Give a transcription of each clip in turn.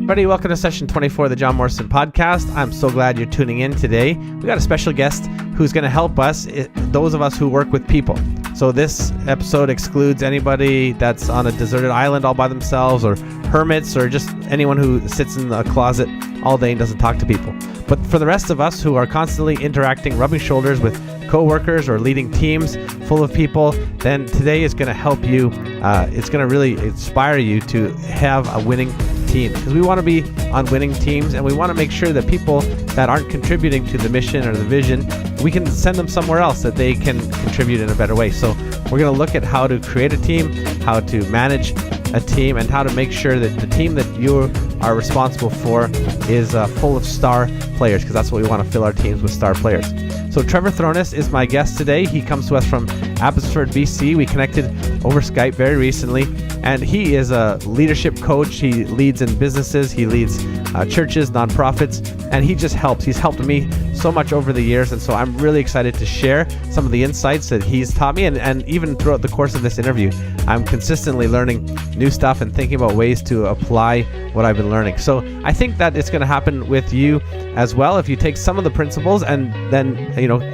everybody. Welcome to session 24 of the John Morrison podcast. I'm so glad you're tuning in today. We got a special guest who's going to help us, those of us who work with people. So this episode excludes anybody that's on a deserted island all by themselves, or hermits, or just anyone who sits in a closet all day and doesn't talk to people. But for the rest of us who are constantly interacting, rubbing shoulders with co-workers or leading teams full of people, then today is going to help you. It's going to really inspire you to have a winning team, because we want to be on winning teams, and we want to make sure that people that aren't contributing to the mission or the vision, we can send them somewhere else that they can contribute in a better way. So we're going to look at how to create a team, how to manage a team, and how to make sure that the team that you are responsible for is full of star players, because that's what we want to fill our teams with, star players. So Trevor Throness is my guest today. He comes to us from Abbotsford, BC. We connected over Skype very recently, and he is a leadership coach. He leads in businesses, he leads churches, nonprofits, and he just helps. He's helped me so much over the years, and so I'm really excited to share some of the insights that he's taught me, and even throughout the course of this interview, I'm consistently learning new stuff and thinking about ways to apply what I've been learning. So I think that it's going to happen with you as well if you take some of the principles and then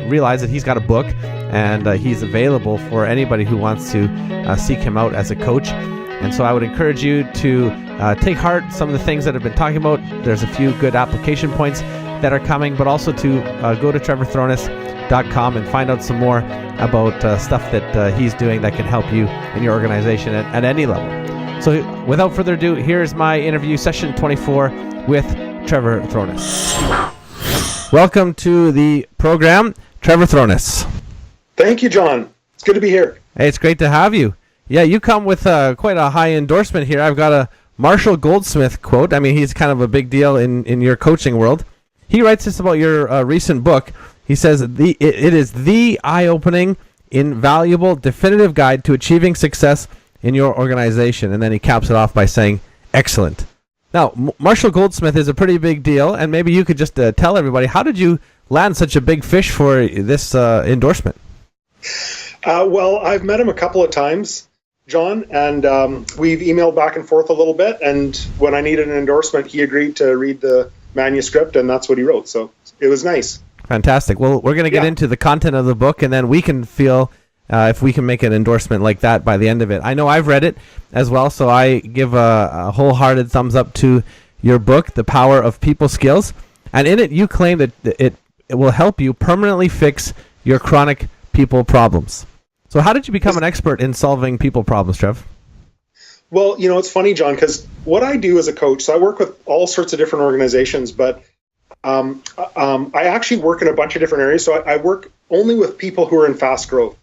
realize that he's got a book, and he's available for anybody who wants to seek him out as a coach. And so I would encourage you to take heart some of the things that I've been talking about. There's a few good application points that are coming, but also to go to trevorthroness.com and find out some more about stuff that he's doing that can help you in your organization at any level. So without further ado, here's my interview, session 24 with Trevor Throness. Welcome to the program, Trevor Throness. Thank you, John. It's good to be here. Hey, it's great to have you. Yeah, you come with quite a high endorsement here. I've got a Marshall Goldsmith quote. I mean, he's kind of a big deal in your coaching world. He writes this about your recent book. He says, it is the eye-opening, invaluable, definitive guide to achieving success in your organization. And then he caps it off by saying, excellent. Now, Marshall Goldsmith is a pretty big deal, and maybe you could just tell everybody, how did you land such a big fish for this endorsement? Well, I've met him a couple of times, John, and we've emailed back and forth a little bit, and when I needed an endorsement, he agreed to read the manuscript, and that's what he wrote, so it was nice. Fantastic. Well, we're going to get into the content of the book, and then we can feel if we can make an endorsement like that by the end of it. I know I've read it as well, so I give a wholehearted thumbs up to your book, The Power of People Skills, and in it you claim that it will help you permanently fix your chronic people problems. So how did you become an expert in solving people problems, Trev? Well, it's funny, John, because what I do as a coach, so I work with all sorts of different organizations, but I actually work in a bunch of different areas. So I work only with people who are in fast growth.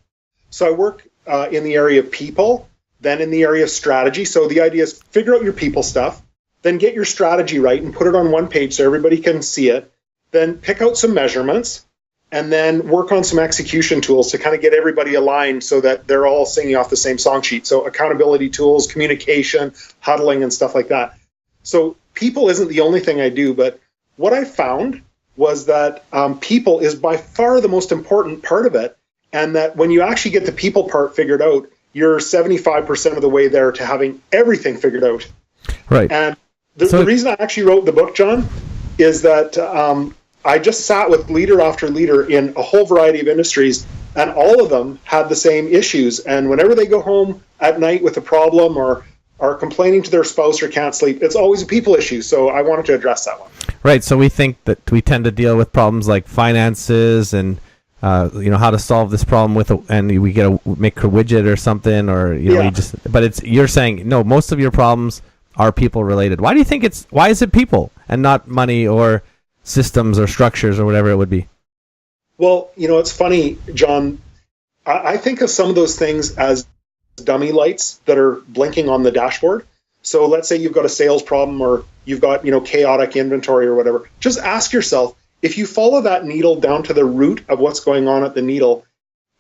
So I work in the area of people, then in the area of strategy. So the idea is figure out your people stuff, then get your strategy right and put it on one page so everybody can see it, then pick out some measurements, and then work on some execution tools to kind of get everybody aligned so that they're all singing off the same song sheet. So accountability tools, communication, huddling, and stuff like that. So people isn't the only thing I do, but what I found was that people is by far the most important part of it, and that when you actually get the people part figured out, you're 75% of the way there to having everything figured out. Right. And the reason I actually wrote the book, John, is that I just sat with leader after leader in a whole variety of industries, and all of them had the same issues. And whenever they go home at night with a problem or are complaining to their spouse or can't sleep, it's always a people issue. So I wanted to address that one. Right. So we think that we tend to deal with problems like finances and how to solve this problem and we get make a widget or something, or you're saying no, most of your problems are people related. Why do you think why is it people and not money or systems or structures or whatever it would be? Well, it's funny, John. I think of some of those things as dummy lights that are blinking on the dashboard. So let's say you've got a sales problem, or you've got chaotic inventory or whatever. Just ask yourself, if you follow that needle down to the root of what's going on at the needle,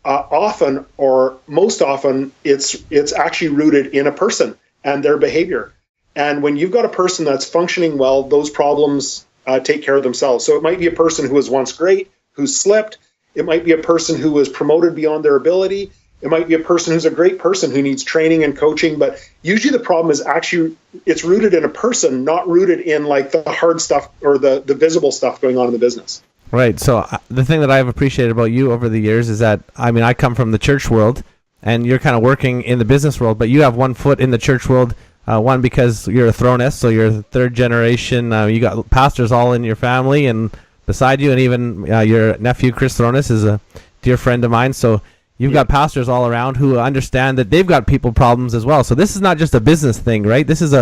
often or most often it's actually rooted in a person and their behavior. And when you've got a person that's functioning well, those problems take care of themselves. So it might be a person who was once great, who slipped. It might be a person who was promoted beyond their ability. It might be a person who's a great person who needs training and coaching, but usually the problem is actually it's rooted in a person, not rooted in like the hard stuff or the visible stuff going on in the business. Right. So the thing that I've appreciated about you over the years is that, I mean, I come from the church world and you're kind of working in the business world, but you have one foot in the church world, one because you're a Throness, so you're third generation. You got pastors all in your family and beside you, and even your nephew, Chris Throness, is a dear friend of mine. So you've got pastors all around who understand that they've got people problems as well. So this is not just a business thing, right? This is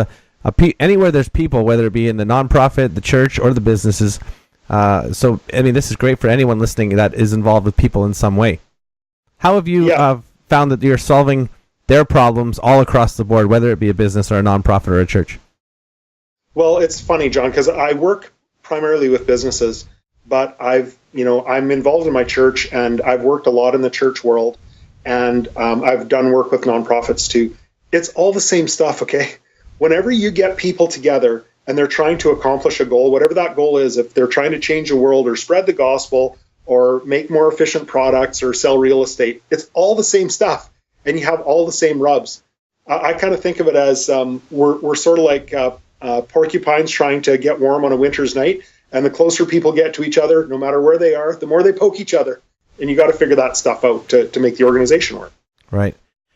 anywhere there's people, whether it be in the nonprofit, the church, or the businesses. So, I mean, this is great for anyone listening that is involved with people in some way. How have you found that you're solving their problems all across the board, whether it be a business or a nonprofit or a church? Well, it's funny, John, because I work primarily with businesses, but I'm involved in my church, and I've worked a lot in the church world, and I've done work with nonprofits too. It's all the same stuff, okay? Whenever you get people together and they're trying to accomplish a goal, whatever that goal is, if they're trying to change the world or spread the gospel or make more efficient products or sell real estate, it's all the same stuff, and you have all the same rubs. I kind of think of it as we're sort of like porcupines trying to get warm on a winter's night, and the closer people get to each other, no matter where they are, the more they poke each other, and you got to figure that stuff out to make the organization work. Right.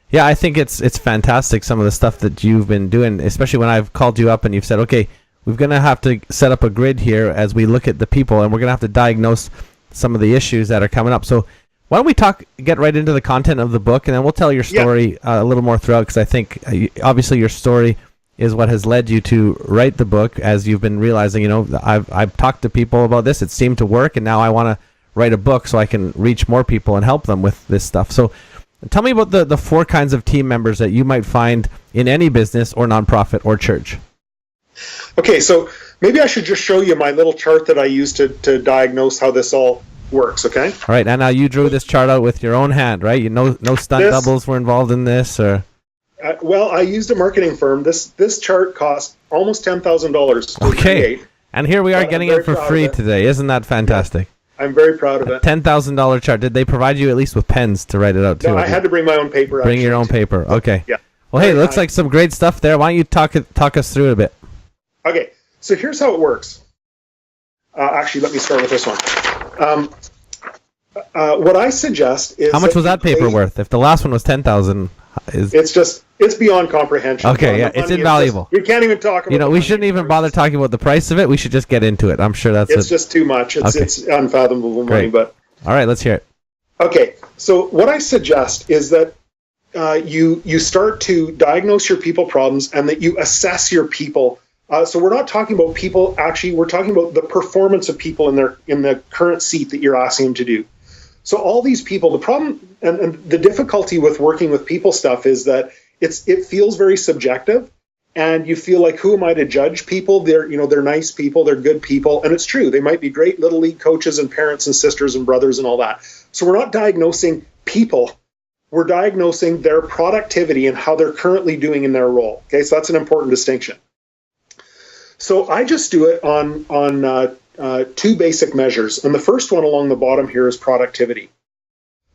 Yeah, I think it's fantastic, some of the stuff that you've been doing, especially when I've called you up and you've said, okay, we're going to have to set up a grid here as we look at the people, and we're going to have to diagnose some of the issues that are coming up. So why don't we get right into the content of the book, and then we'll tell your story a little more throughout, because I think obviously your story is what has led you to write the book, as you've been realizing, I've talked to people about this, it seemed to work, and now I want to write a book so I can reach more people and help them with this stuff. So tell me about the 4 kinds of team members that you might find in any business or nonprofit or church. Okay, so maybe I should just show you my little chart that I use to diagnose how this all works, okay? All right, and now you drew this chart out with your own hand, right? No stunt doubles were involved in this, or? Well, I used a marketing firm. This chart cost almost $10,000 to create. And here we are getting it for free today. Isn't that fantastic? Yeah, I'm very proud of it. $10,000 chart. Did they provide you at least with pens to write it out too? No, I had to bring my own paper. Bring your own paper. Okay. Yeah. Well, hey, it looks like some great stuff there. Why don't you talk us through it a bit? Okay, so here's how it works. Actually, let me start with this one. What I suggest is... How much was that paper worth? If the last one was $10,000... It's beyond comprehension. Okay, yeah, it's invaluable. We can't even talk about we shouldn't even bother talking about the price of it. We should just get into it. I'm sure it's just too much. It's unfathomable money. But all right, let's hear it. Okay, so what I suggest is that you start to diagnose your people problems and that you assess your people. So we're not talking about people, actually, we're talking about the performance of people in the current seat that you're asking them to do. So all these people, the problem and the difficulty with working with people stuff is that it feels very subjective, and you feel like, who am I to judge people? They're nice people, they're good people, and it's true. They might be great little league coaches and parents and sisters and brothers and all that. So we're not diagnosing people. We're diagnosing their productivity and how they're currently doing in their role. Okay, so that's an important distinction. So I just do it on 2 basic measures. And the first one along the bottom here is productivity.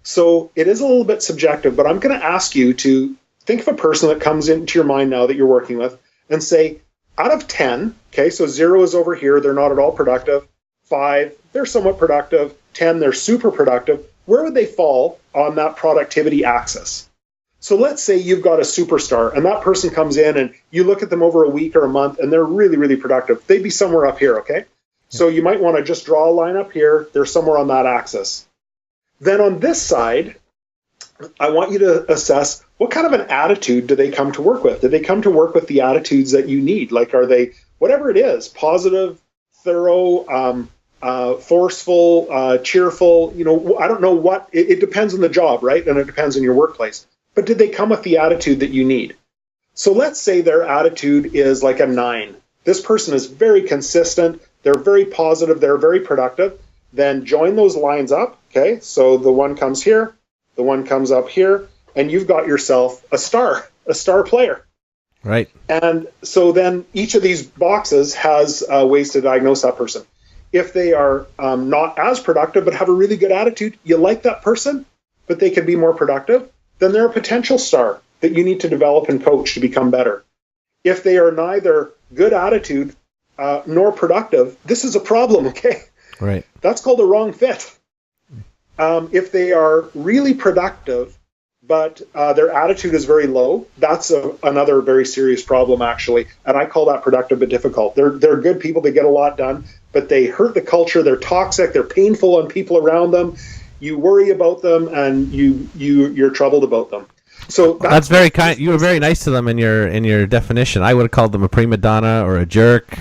So it is a little bit subjective, but I'm going to ask you to think of a person that comes into your mind now that you're working with and say, out of 10, okay, so 0 is over here, they're not at all productive. 5, they're somewhat productive. 10, they're super productive. Where would they fall on that productivity axis? So let's say you've got a superstar and that person comes in and you look at them over a week or a month and they're really, really productive. They'd be somewhere up here, okay? So you might want to just draw a line up here. They're somewhere on that axis. Then on this side, I want you to assess what kind of an attitude do they come to work with? Do they come to work with the attitudes that you need? Like, are they, whatever it is, positive, thorough, forceful, cheerful, I don't know what, it depends on the job, right? And it depends on your workplace. But did they come with the attitude that you need? So let's say their attitude is like a 9. This person is very consistent. They're very positive. They're very productive. Then join those lines up. Okay. So the one comes here, the one comes up here, and you've got yourself a star player. Right. And so then each of these boxes has ways to diagnose that person. If they are not as productive but have a really good attitude, you like that person, but they can be more productive, then they're a potential star that you need to develop and coach to become better. If they are neither good attitude nor productive, this is a problem, okay? Right. That's called the wrong fit. If they are really productive, but their attitude is very low, that's another very serious problem, actually. And I call that productive but difficult. They're good people, they get a lot done, but they hurt the culture, they're toxic, they're painful on people around them. You worry about them, and you're troubled about them. So that's very kind. You were very nice to them in your definition. I would have called them a prima donna or a jerk,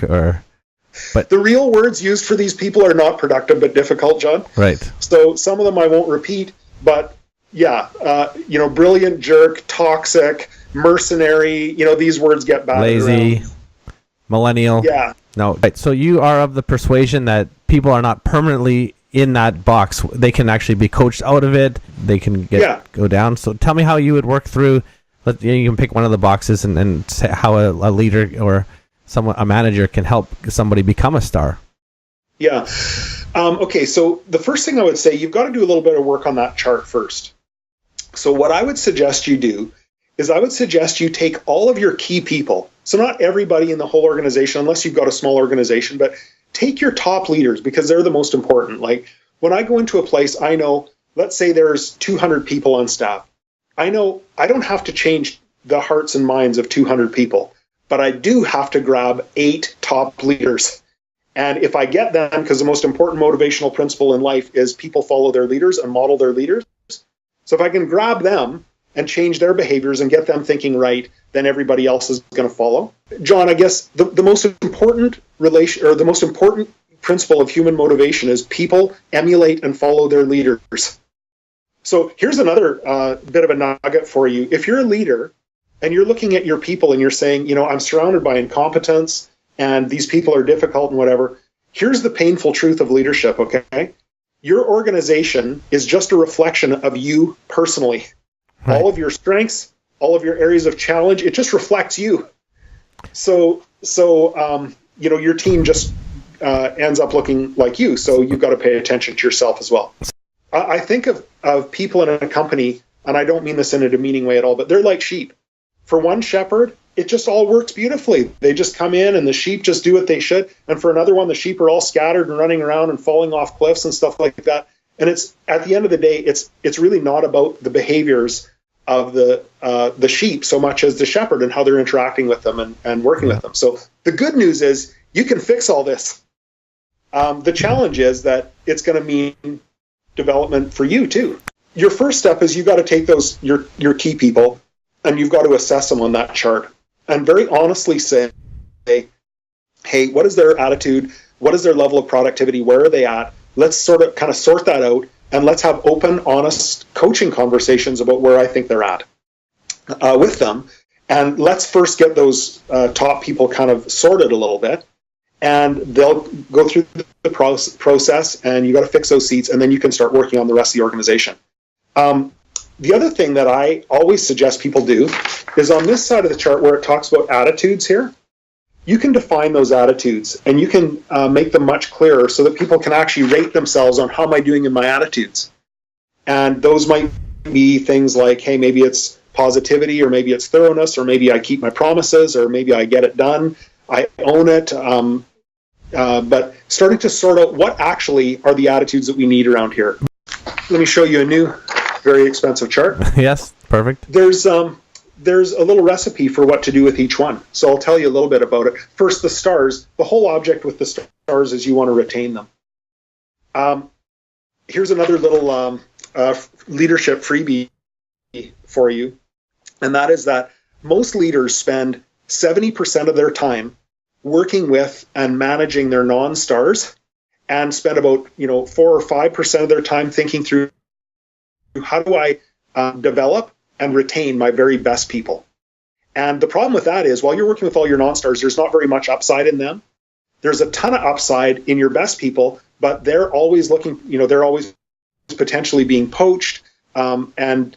but the real words used for these people are not productive but difficult, John. Right. So some of them I won't repeat, but yeah, brilliant, jerk, toxic, mercenary. These words get batted lazy, around. Millennial. Yeah. No. Right. So you are of the persuasion that people are not permanently in that box. They can actually be coached out of it. They can go down. So tell me how you would work through. You can pick one of the boxes and say how a leader or a manager can help somebody become a star. Yeah. Okay. So the first thing I would say, you've got to do a little bit of work on that chart first. So what I would suggest you do is I would suggest you take all of your key people. So not everybody in the whole organization, unless you've got a small organization, but take your top leaders because they're the most important. Like when I go into a place, I know, let's say there's 200 people on staff. I know I don't have to change the hearts and minds of 200 people, but I do have to grab 8 top leaders. And if I get them, because the most important motivational principle in life is people follow their leaders and model their leaders. So if I can grab them and change their behaviors and get them thinking right, then everybody else is going to follow. John, I guess the most important the most important principle of human motivation is people emulate and follow their leaders. So here's another bit of a nugget for you. If you're a leader and you're looking at your people and you're saying, I'm surrounded by incompetence and these people are difficult and whatever, here's the painful truth of leadership, okay? Your organization is just a reflection of you personally. Right. All of your strengths, all of your areas of challenge, it just reflects you. So your team just ends up looking like you. So you've got to pay attention to yourself as well. I think of people in a company, and I don't mean this in a demeaning way at all, but they're like sheep. For one shepherd, it just all works beautifully. They just come in and the sheep just do what they should. And for another one, the sheep are all scattered and running around and falling off cliffs and stuff like that. And it's at the end of the day, it's really not about the behaviors of the sheep so much as the shepherd and how they're interacting with them and working with them. So the good news is you can fix all this. The challenge is that it's going to mean development for you too. Your first step is you've got to take your key people and you've got to assess them on that chart and very honestly say, hey, what is their attitude? What is their level of productivity? Where are they at? Let's sort that out. And let's have open, honest coaching conversations about where I think they're at with them. And let's first get those top people kind of sorted a little bit. And they'll go through the process, and you got to fix those seats, and then you can start working on the rest of the organization. The other thing that I always suggest people do is on this side of the chart where it talks about attitudes here, you can define those attitudes and you can make them much clearer so that people can actually rate themselves on how am I doing in my attitudes. And those might be things like, hey, maybe it's positivity, or maybe it's thoroughness, or maybe I keep my promises, or maybe I get it done, I own it. But starting to sort out what actually are the attitudes that we need around here. Let me show you a new, very expensive chart. Yes, perfect. There's a little recipe for what to do with each one. So I'll tell you a little bit about it. First, the stars. The whole object with the stars is you want to retain them. Here's another little leadership freebie for you. And that is that most leaders spend 70% of their time working with and managing their non-stars, and spend about 4 or 5% of their time thinking through how do I develop and retain my very best people. And the problem with that is while you're working with all your non-stars, there's not very much upside in them. There's a ton of upside in your best people, but they're always looking, they're always potentially being poached, and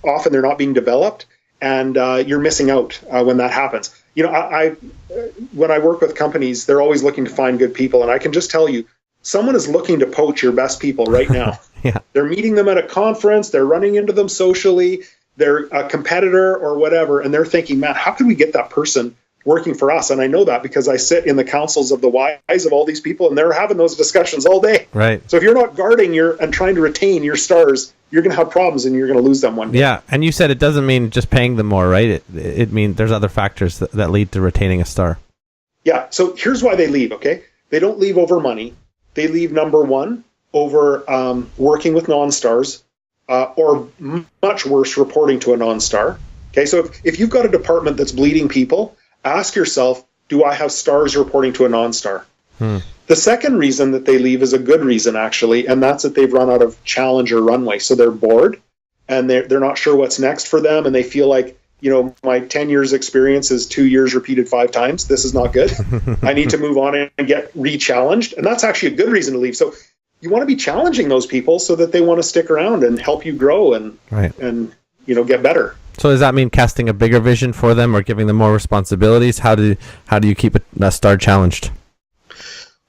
often they're not being developed, and you're missing out when that happens. When I work with companies, they're always looking to find good people, and I can just tell you, someone is looking to poach your best people right now. Yeah. They're meeting them at a conference, they're running into them socially, they're a competitor or whatever, and they're thinking, man, how can we get that person working for us? And I know that because I sit in the councils of the whys of all these people, and they're having those discussions all day. Right. So if you're not guarding and trying to retain your stars, you're going to have problems and you're going to lose them one day. Yeah, and you said it doesn't mean just paying them more, right? It means there's other factors that lead to retaining a star. Yeah, so here's why they leave, okay? They don't leave over money. They leave, number one, over working with non-stars, or much worse, reporting to a non-star. Okay, so if you've got a department that's bleeding people, ask yourself, do I have stars reporting to a non-star? The second reason that they leave is a good reason, actually, and that's that they've run out of challenge or runway. So they're bored, and they're not sure what's next for them, and they feel like, my 10 years experience is 2 years repeated 5 times. This is not good. I need to move on and get re-challenged, and that's actually a good reason to leave. So you want to be challenging those people so that they want to stick around and help you grow and get better. So does that mean casting a bigger vision for them or giving them more responsibilities? How do you keep a star challenged?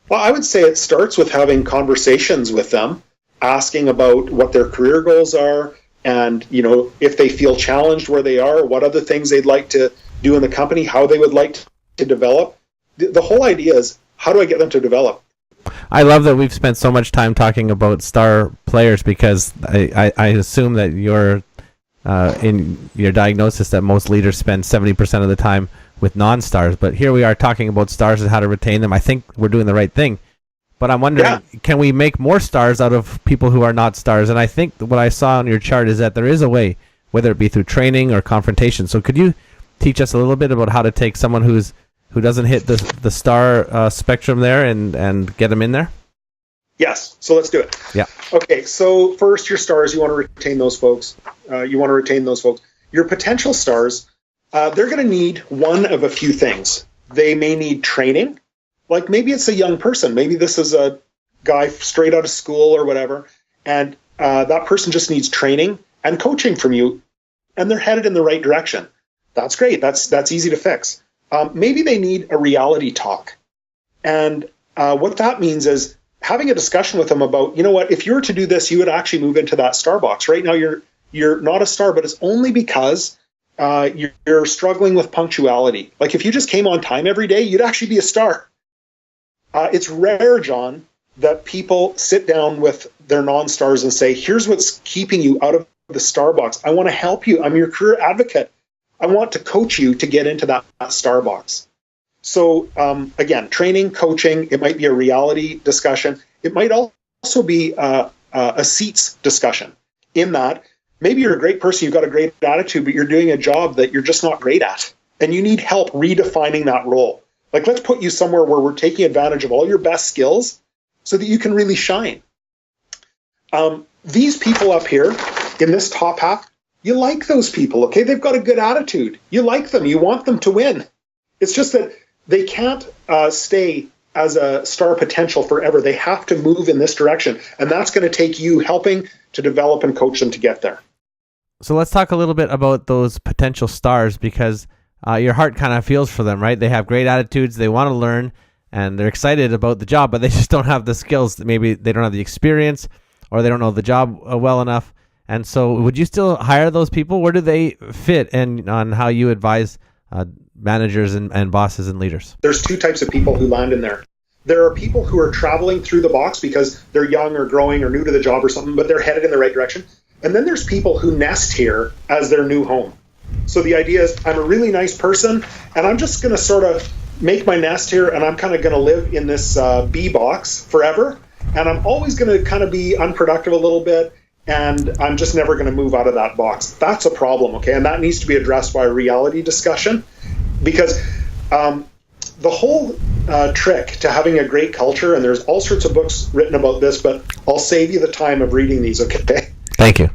Well, I would say it starts with having conversations with them, asking about what their career goals are, and if they feel challenged where they are, what other things they'd like to do in the company, how they would like to develop. The whole idea is, how do I get them to develop? I love that we've spent so much time talking about star players, because I assume that you're in your diagnosis that most leaders spend 70% of the time with non-stars, but here we are talking about stars and how to retain them. I think we're doing the right thing, but I'm wondering, can we make more stars out of people who are not stars? And I think what I saw on your chart is that there is a way, whether it be through training or confrontation. So could you teach us a little bit about how to take someone who doesn't hit the star spectrum there and get them in there? Yes. So let's do it. Yeah. Okay. So first, your stars, you want to retain those folks. Your potential stars, they're going to need one of a few things. They may need training. Like maybe it's a young person. Maybe this is a guy straight out of school or whatever. And that person just needs training and coaching from you. And they're headed in the right direction. That's great. That's easy to fix. Maybe they need a reality talk. And what that means is having a discussion with them about, if you were to do this, you would actually move into that star box. Right now, you're not a star, but it's only because you're struggling with punctuality. Like if you just came on time every day, you'd actually be a star. It's rare, John, that people sit down with their non-stars and say, here's what's keeping you out of the star box. I want to help you. I'm your career advocate. I want to coach you to get into that star box. So again, training, coaching, it might be a reality discussion. It might also be a seats discussion, in that maybe you're a great person, you've got a great attitude, but you're doing a job that you're just not great at. And you need help redefining that role. Like, let's put you somewhere where we're taking advantage of all your best skills so that you can really shine. These people up here in this top half, you like those people, okay? They've got a good attitude. You like them. You want them to win. It's just that they can't stay as a star potential forever. They have to move in this direction. And that's going to take you helping to develop and coach them to get there. So let's talk a little bit about those potential stars, because your heart kind of feels for them, right? They have great attitudes. They want to learn, and they're excited about the job, but they just don't have the skills. Maybe they don't have the experience, or they don't know the job well enough. And so would you still hire those people? Where do they fit in on how you advise managers and bosses and leaders? There's two types of people who land in there. There are people who are traveling through the box because they're young or growing or new to the job or something, but they're headed in the right direction. And then there's people who nest here as their new home. So the idea is, I'm a really nice person, and I'm just going to sort of make my nest here, and I'm kind of going to live in this bee box forever. And I'm always going to kind of be unproductive a little bit, and I'm just never going to move out of that box. That's a problem, okay? And that needs to be addressed by a reality discussion, because the whole trick to having a great culture, and there's all sorts of books written about this, but I'll save you the time of reading these, okay? Thank you.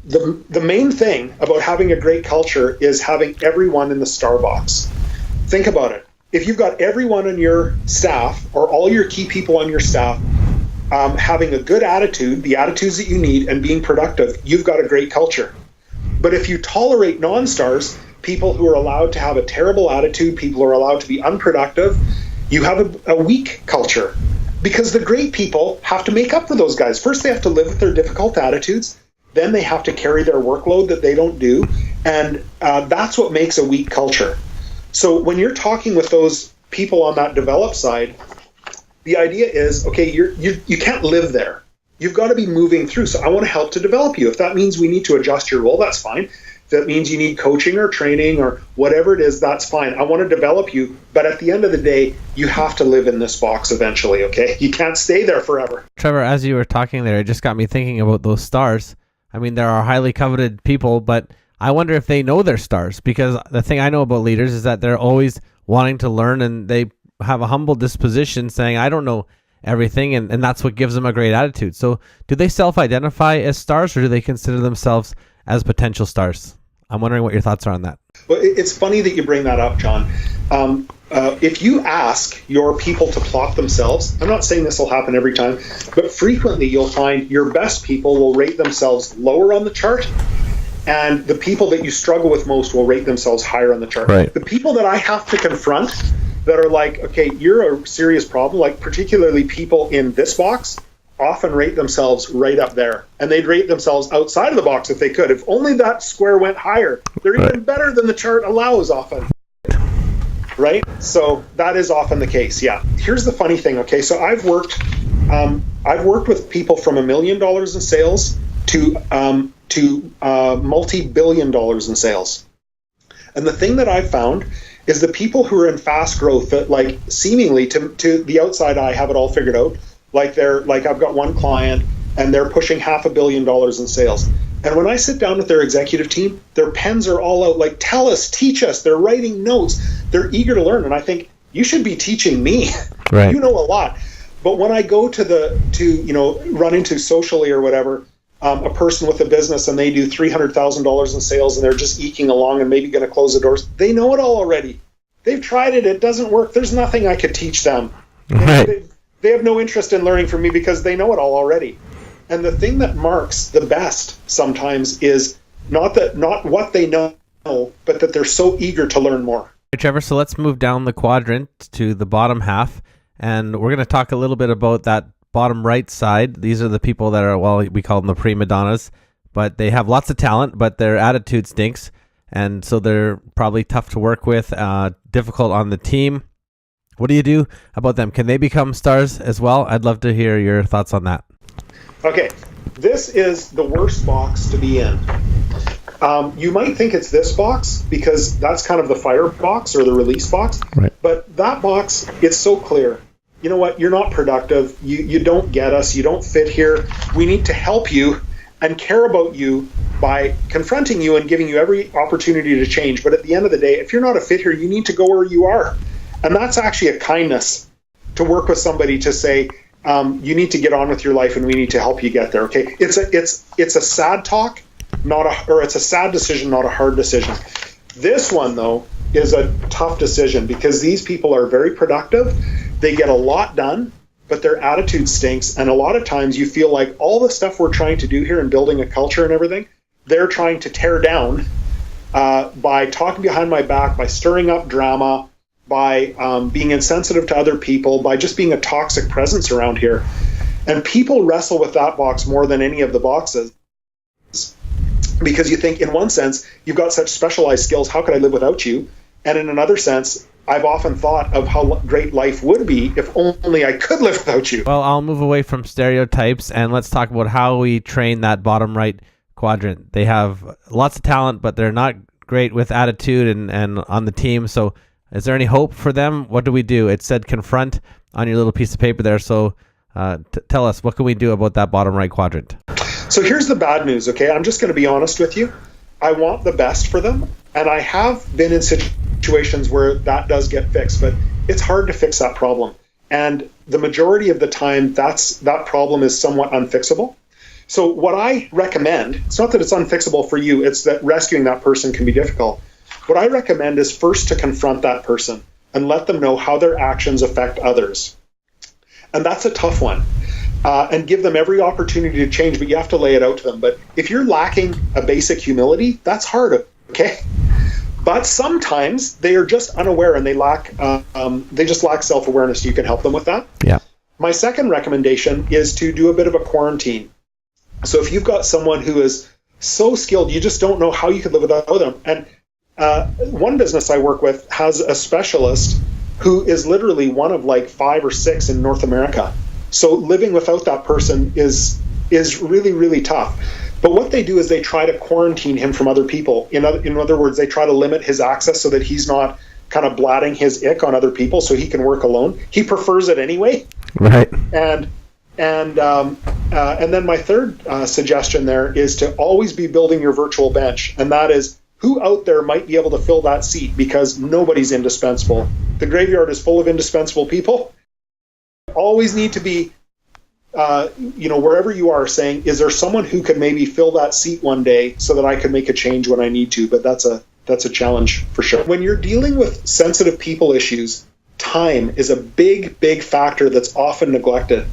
The main thing about having a great culture is having everyone in the star box. Think about it. If you've got everyone on your staff, or all your key people on your staff, having a good attitude, the attitudes that you need, and being productive, you've got a great culture. But if you tolerate non-stars, people who are allowed to have a terrible attitude, people who are allowed to be unproductive, you have a weak culture. Because the great people have to make up for those guys. First, they have to live with their difficult attitudes. then they have to carry their workload that they don't do. And that's what makes a weak culture. So when you're talking with those people on that develop side, the idea is, okay, you can't live there. You've got to be moving through. So I want to help to develop you. If that means we need to adjust your role, that's fine. If that means you need coaching or training or whatever it is, that's fine. I want to develop you. But at the end of the day, you have to live in this box eventually, okay? You can't stay there forever. Trevor, as you were talking there, it just got me thinking about those stars. I mean, there are highly coveted people, but I wonder if they know their stars, because the thing I know about leaders is that they're always wanting to learn, and they have a humble disposition saying, I don't know everything, and that's what gives them a great attitude. So do they self-identify as stars, or do they consider themselves as potential stars? I'm wondering what your thoughts are on that. Well, it's funny that you bring that up, John. If you ask your people to plot themselves, I'm not saying this will happen every time, but frequently you'll find your best people will rate themselves lower on the chart, and the people that you struggle with most will rate themselves higher on the chart. Right. The people that I have to confront that are like, okay, you're a serious problem, like particularly people in this box, often rate themselves right up there. And they'd rate themselves outside of the box if they could. If only that square went higher, they're even better than the chart allows often. Right? So that is often the case, yeah. Here's the funny thing, okay? So I've worked with people from $1 million in sales to multi-billion dollars in sales. And the thing that I've found is the people who are in fast growth that, like, seemingly to the outside eye have it all figured out. Like I've got one client and they're pushing $500 million in sales. And when I sit down with their executive team, their pens are all out, like, tell us, teach us. They're writing notes. They're eager to learn. And I think, you should be teaching me. Right. You know a lot. But when I go to run into socially or whatever, a person with a business and they do $300,000 in sales and they're just eking along and maybe going to close the doors, they know it all already. They've tried it. It doesn't work. There's nothing I could teach them. Right. They have no interest in learning from me because they know it all already. And the thing that marks the best sometimes is not what they know, but that they're so eager to learn more. Hey, Trevor, so let's move down the quadrant to the bottom half, and we're going to talk a little bit about that bottom right side. These are the people that are, well, we call them the Primadonnas, but they have lots of talent, but their attitude stinks, and so they're probably tough to work with, difficult on the team. What do you do about them? Can they become stars as well? I'd love to hear your thoughts on that. Okay, this is the worst box to be in. You might think it's this box because that's kind of the fire box or the release box. Right. But that box, it's so clear. You know what? You're not productive. You don't get us. You don't fit here. We need to help you and care about you by confronting you and giving you every opportunity to change. But at the end of the day, if you're not a fit here, you need to go where you are. And that's actually a kindness to work with somebody to say, you need to get on with your life and we need to help you get there. Okay. It's a sad talk, it's a sad decision, not a hard decision. This one, though, is a tough decision because these people are very productive. They get a lot done, but their attitude stinks. And a lot of times you feel like all the stuff we're trying to do here and building a culture and everything, they're trying to tear down by talking behind my back, by stirring up drama, by being insensitive to other people, by just being a toxic presence around here. And people wrestle with that box more than any of the boxes because you think, in one sense, you've got such specialized skills, how could I live without you? And in another sense, I've often thought of how great life would be if only I could live without you. Well, I'll move away from stereotypes and let's talk about how we train that bottom right quadrant. They have lots of talent, but they're not great with attitude and on the team. So is there any hope for them? What do we do? It said confront on your little piece of paper there. So tell us, what can we do about that bottom right quadrant? So here's the bad news, okay? I'm just going to be honest with you. I want the best for them. And I have been in situations where that does get fixed, but it's hard to fix that problem. And the majority of the time, that problem is somewhat unfixable. So what I recommend, it's not that it's unfixable for you, it's that rescuing that person can be difficult. What I recommend is first to confront that person and let them know how their actions affect others. And that's a tough one. And give them every opportunity to change, but you have to lay it out to them. But if you're lacking a basic humility, that's hard, okay? But sometimes they are just unaware and they just lack self-awareness. You can help them with that. Yeah. My second recommendation is to do a bit of a quarantine. So if you've got someone who is so skilled, you just don't know how you could live without them. And one business I work with has a specialist who is literally one of like 5 or 6 in North America. So living without that person is really, really tough. But what they do is they try to quarantine him from other people. In other words, they try to limit his access so that he's not kind of blatting his ick on other people so he can work alone. He prefers it anyway. Right. And then my third suggestion there is to always be building your virtual bench. And that is, who out there might be able to fill that seat, because nobody's indispensable. The graveyard is full of indispensable people. Always need to be, wherever you are, saying, is there someone who could maybe fill that seat one day so that I can make a change when I need to? But that's a challenge for sure. When you're dealing with sensitive people issues, time is a big, big factor that's often neglected.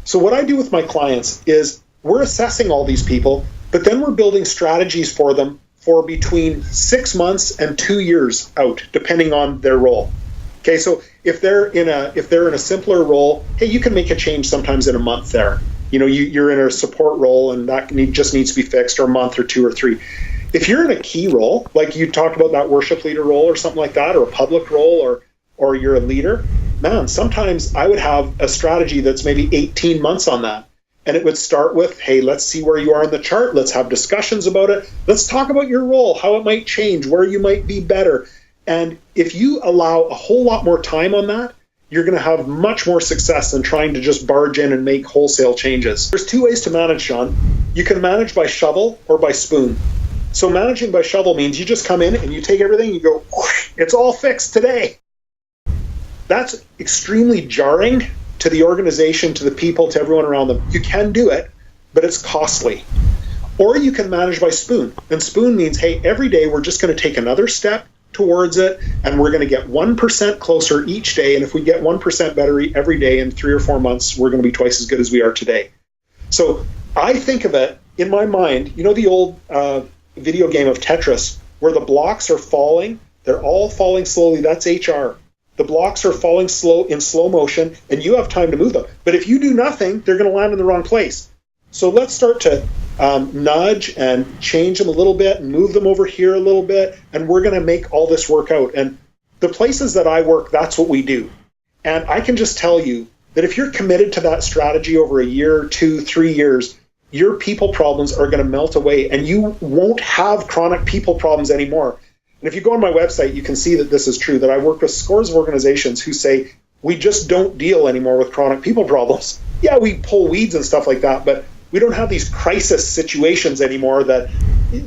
So what I do with my clients is we're assessing all these people, but then we're building strategies for them for between 6 months and 2 years out, depending on their role. Okay, so if they're in a simpler role, hey, you can make a change sometimes in a month there. You're in a support role and that just needs to be fixed, or a month or 2 or 3. If you're in a key role, like you talked about that worship leader role or something like that, or a public role, or you're a leader, man, sometimes I would have a strategy that's maybe 18 months on that. And it would start with, hey, let's see where you are in the chart. Let's have discussions about it. Let's talk about your role, how it might change, where you might be better. And if you allow a whole lot more time on that, you're going to have much more success than trying to just barge in and make wholesale changes. There's 2 ways to manage, Sean. You can manage by shovel or by spoon. So managing by shovel means you just come in and you take everything, you go, it's all fixed today. That's extremely jarring to the organization, to the people, to everyone around them. You can do it, but it's costly. Or you can manage by spoon. And spoon means, hey, every day we're just going to take another step towards it, and we're going to get 1% closer each day. And if we get 1% better every day in 3 or 4 months, we're going to be twice as good as we are today. So I think of it in my mind, the old video game of Tetris, where the blocks are falling, they're all falling slowly. That's HR. The blocks are falling in slow motion, and you have time to move them. But if you do nothing, they're going to land in the wrong place. So let's start to nudge and change them a little bit and move them over here a little bit, and we're going to make all this work out. And the places that I work, that's what we do. And I can just tell you that if you're committed to that strategy over a year, 2, 3 years, your people problems are going to melt away, and you won't have chronic people problems anymore. And if you go on my website, you can see that this is true, that I work with scores of organizations who say, we just don't deal anymore with chronic people problems. Yeah, we pull weeds and stuff like that, but we don't have these crisis situations anymore that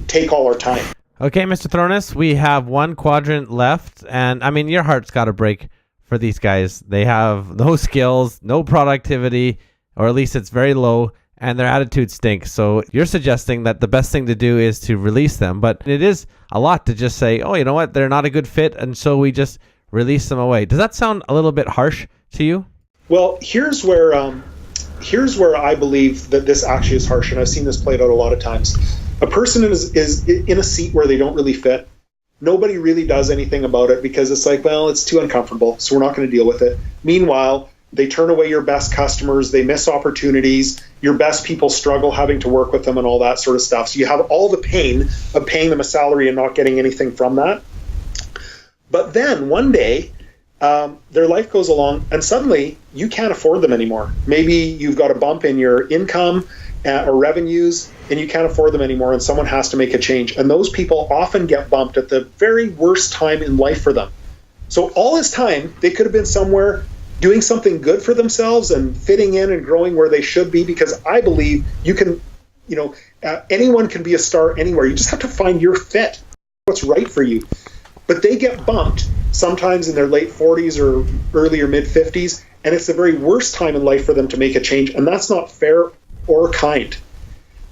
take all our time. Okay, Mr. Throness, we have 1 quadrant left, and I mean, your heart's got to break for these guys. They have no skills, no productivity, or at least it's very low, and their attitude stinks. So you're suggesting that the best thing to do is to release them, but it is a lot to just say, oh, you know what, they're not a good fit, and so we just release them away. Does that sound a little bit harsh to you? Well, here's where I believe that this actually is harsh, and I've seen this played out a lot of times. A person is in a seat where they don't really fit. Nobody really does anything about it because it's like, well, it's too uncomfortable, so we're not going to deal with it. Meanwhile, they turn away your best customers, they miss opportunities, your best people struggle having to work with them and all that sort of stuff. So you have all the pain of paying them a salary and not getting anything from that. But then one day, their life goes along and suddenly you can't afford them anymore. Maybe you've got a bump in your income or revenues and you can't afford them anymore, and someone has to make a change. And those people often get bumped at the very worst time in life for them. So all this time, they could have been somewhere doing something good for themselves and fitting in and growing where they should be, because I believe you can, anyone can be a star anywhere. You just have to find your fit, what's right for you. But they get bumped sometimes in their late 40s or early or mid 50s, and it's the very worst time in life for them to make a change, and that's not fair or kind.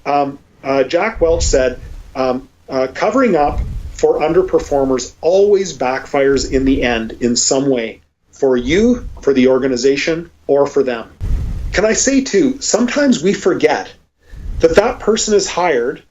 Jack Welch said, covering up for underperformers always backfires in the end in some way, for you, for the organization, or for them. Can I say too, sometimes we forget that person is hired.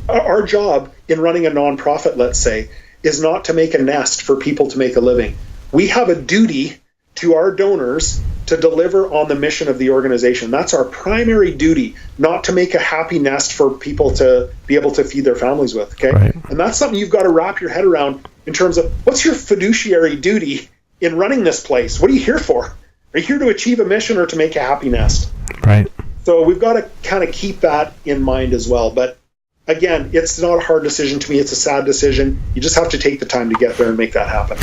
Our job in running a nonprofit, let's say, is not to make a nest for people to make a living. We have a duty to our donors to deliver on the mission of the organization. That's our primary duty, not to make a happy nest for people to be able to feed their families with, okay? Right. And that's something you've got to wrap your head around in terms of what's your fiduciary duty in running this place? What are you here for? Are you here to achieve a mission or to make a happy nest? Right. So we've got to kind of keep that in mind as well. But again, it's not a hard decision to me. It's a sad decision. You just have to take the time to get there and make that happen.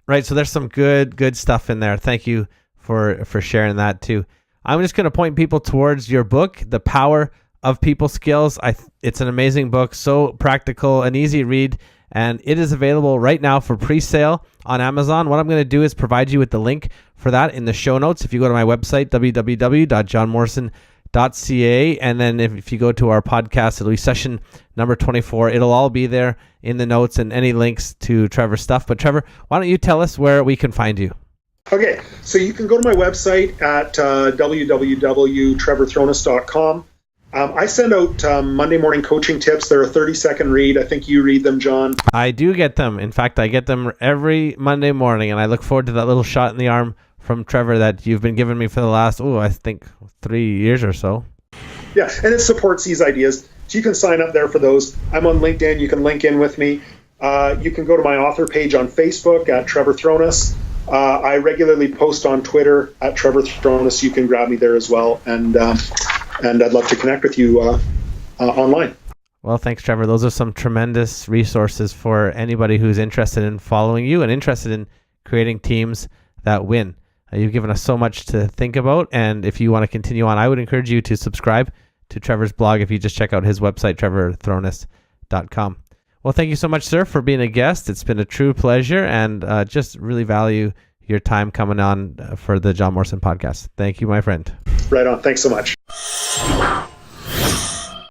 Right. So there's some good stuff in there. Thank you for sharing that too. I'm just going to point people towards your book, The Power of People Skills. It's an amazing book, so practical, an easy read, and it is available right now for pre-sale on Amazon. What I'm going to do is provide you with the link for that in the show notes. If you go to my website, www.johnmorrison.ca, and then if you go to our podcast, it'll be session number 24. It'll all be there in the notes and any links to Trevor's stuff. But Trevor, why don't you tell us where we can find you? Okay, so you can go to my website at www.trevorthroness.com. I send out Monday morning coaching tips. They're a 30-second read. I think you read them, John. I do get them. In fact, I get them every Monday morning, and I look forward to that little shot in the arm from Trevor that you've been giving me for the last, I think 3 years or so. Yeah, and it supports these ideas. So you can sign up there for those. I'm on LinkedIn. You can link in with me. You can go to my author page on Facebook at Trevor Throness. I regularly post on Twitter at Trevor Throness. You can grab me there as well. And I'd love to connect with you online. Well, thanks, Trevor. Those are some tremendous resources for anybody who's interested in following you and interested in creating teams that win. You've given us so much to think about, and if you want to continue on, I would encourage you to subscribe to Trevor's blog if you just check out his website, trevorthroness.com. Well, thank you so much, sir, for being a guest. It's been a true pleasure, and just really value your time coming on for the John Morrison podcast. Thank you, my friend. Right on. Thanks so much.